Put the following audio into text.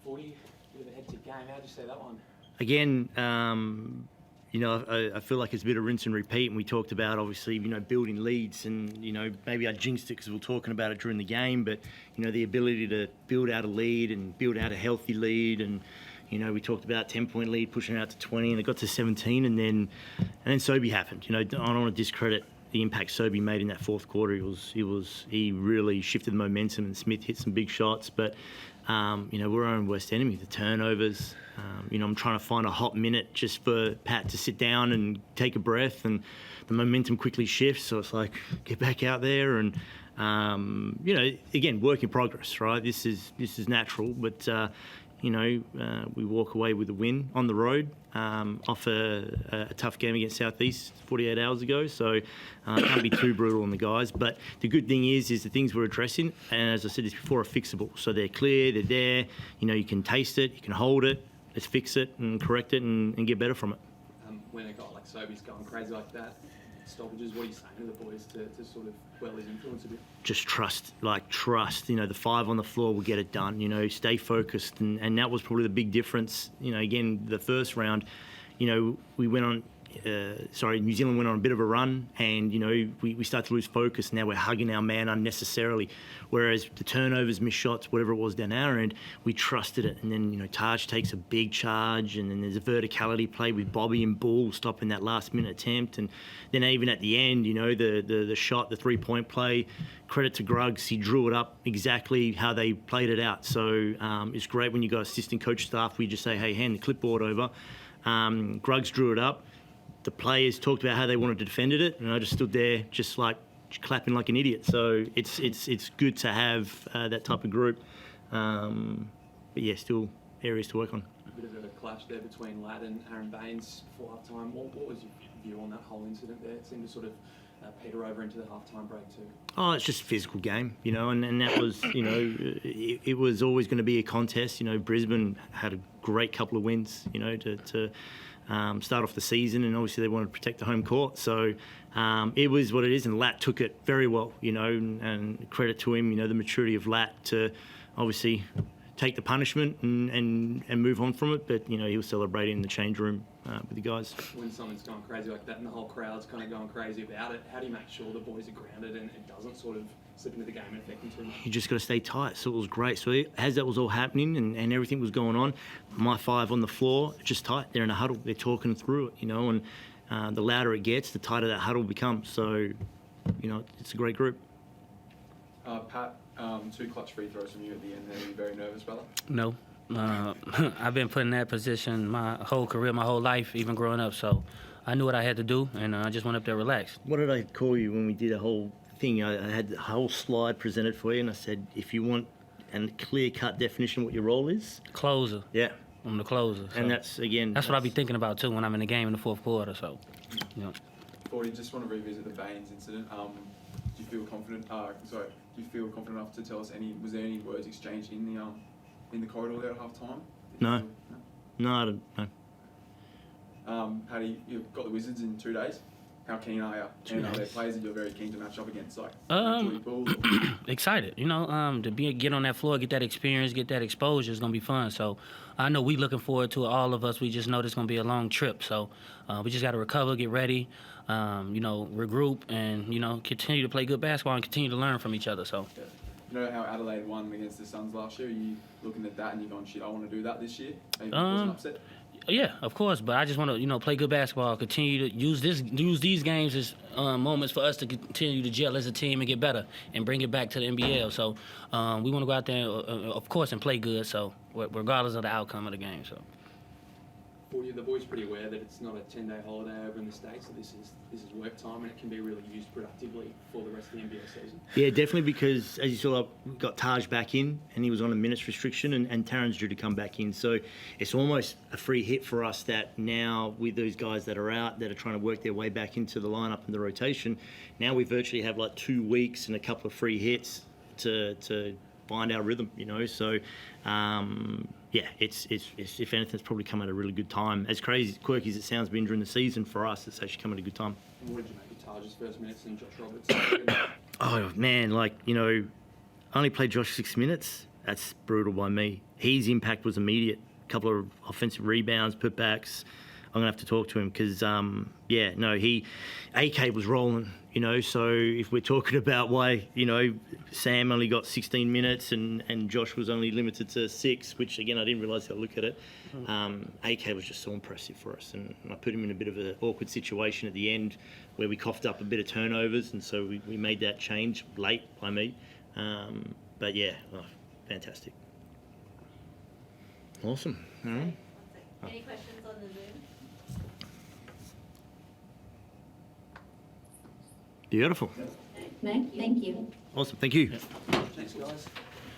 Forde, bit of a hectic game. How'd you see that one? Again, I feel like it's a bit of rinse and repeat, and we talked about obviously, building leads, and maybe I jinxed it because we were talking about it during the game, but the ability to build out a lead and build out a healthy lead, and we talked about 10-point lead pushing out to 20, and it got to 17, and then Sobey happened. I don't want to discredit the impact Sobey made in that fourth quarter. He really shifted the momentum, and Smith hit some big shots, but we're our own worst enemy, the turnovers. I'm trying to find a hot minute just for Pat to sit down and take a breath, and the momentum quickly shifts. So it's like, get back out there, and again, work in progress, right? This is natural, but we walk away with a win on the road off a tough game against Southeast 48 hours ago. So can't be too brutal on the guys. But the good thing is the things we're addressing, and as I said this before, are fixable. So they're clear, they're there. You can taste it, you can hold it. Let's fix it and correct it and get better from it. When a guy like Sobey's going crazy like that, stoppages, what are you saying to the boys to sort of quell his influence a bit? Just trust. The 5 on the floor will get it done. Stay focused, and that was probably the big difference. Again, the first round, we went on. New Zealand went on a bit of a run, and we started to lose focus. Now we're hugging our man unnecessarily, whereas the turnovers, missed shots, whatever it was down our end, we trusted it. And then Taj takes a big charge, and then there's a verticality play with Bobby and Bull stopping that last minute attempt, and then even at the end, the shot, the 3-point play. Credit to Gruggs, he drew it up exactly how they played it out. So it's great when you got assistant coach staff. We just say, hey, hand the clipboard over. Gruggs drew it up. The players talked about how they wanted to defend it, and I just stood there just like clapping like an idiot. So it's good to have that type of group. But yeah, still areas to work on. A bit of a clash there between Ladd and Aaron Baines before half-time. What was your view on that whole incident there? It seemed to sort of peter over into the half-time break too. Oh, it's just a physical game, and that was, it was always going to be a contest. Brisbane had a great couple of wins, to start off the season, and obviously they wanted to protect the home court. So it was what it is, and Lat took it very well, and credit to him, the maturity of Lat to obviously take the punishment and move on from it. But, he was celebrating in the change room with the guys. When someone's going crazy like that and the whole crowd's kind of going crazy about it, how do you make sure the boys are grounded and it doesn't sort of slip into the game and affect them too much? You just got to stay tight. So it was great. So as that was all happening and everything was going on, my 5 on the floor, just tight. They're in a huddle. They're talking through it, and the louder it gets, the tighter that huddle becomes. So, it's a great group. Pat, 2 clutch free throws from you at the end there. Were you very nervous, brother? No. I've been put in that position my whole career, my whole life, even growing up. So I knew what I had to do, and I just went up there relaxed. What did I call you when we did a whole thing? I had the whole slide presented for you, and I said, if you want a clear-cut definition of what your role is. Closer. Yeah. I'm the closer. So and that's what I be thinking about, too, when I'm in the game in the fourth quarter. So, Forde, just want to revisit the Baines incident. Do you feel confident? Do you feel confident enough to tell us was there any words exchanged in the corridor there at half time? No, I don't know. Paddy, you've got the Wizards in 2 days. How keen are you? And are there players that you're very keen to match up against, like Jordy Bull? Excited, to get on that floor, get that experience, get that exposure is gonna be fun. So I know we looking forward to it, all of us. We just know it's gonna be a long trip. So we just got to recover, get ready, regroup, and continue to play good basketball and continue to learn from each other. So. Yeah. You know how Adelaide won against the Suns last year? Are you looking at that and you're going, shit, I want to do that this year? Maybe it was an upset? Yeah, of course, but I just want to, play good basketball, continue to use these games as moments for us to continue to gel as a team and get better and bring it back to the NBL. So we want to go out there, of course, and play good, so regardless of the outcome of the game. So. The boys are pretty aware that it's not a 10-day holiday over in the States, so this is work time, and it can be really used productively for the rest of the NBL season. Yeah, definitely, because as you saw, we got Taj back in, and he was on a minutes restriction, and Taryn's due to come back in. So it's almost a free hit for us that now, with those guys that are out, that are trying to work their way back into the lineup and the rotation, now we virtually have like 2 weeks and a couple of free hits to find our rhythm, So, yeah, it's if anything, it's probably come at a really good time. As crazy, quirky as it sounds, been during the season, for us, it's actually come at a good time. And what did you make of Taj's first minutes and Josh Roberts? Oh man, only played Josh 6 minutes. That's brutal by me. his impact was immediate. A couple of offensive rebounds, putbacks. I'm going to have to talk to him because, AK was rolling, so if we're talking about why, Sam only got 16 minutes and Josh was only limited to 6, which, again, I didn't realise how to look at it. AK was just so impressive for us, and I put him in a bit of an awkward situation at the end where we coughed up a bit of turnovers, and so we made that change late by me. Fantastic. Awesome. All right. Any questions on the Zoom? Beautiful. Thank you. Awesome. Thank you. Thanks, guys.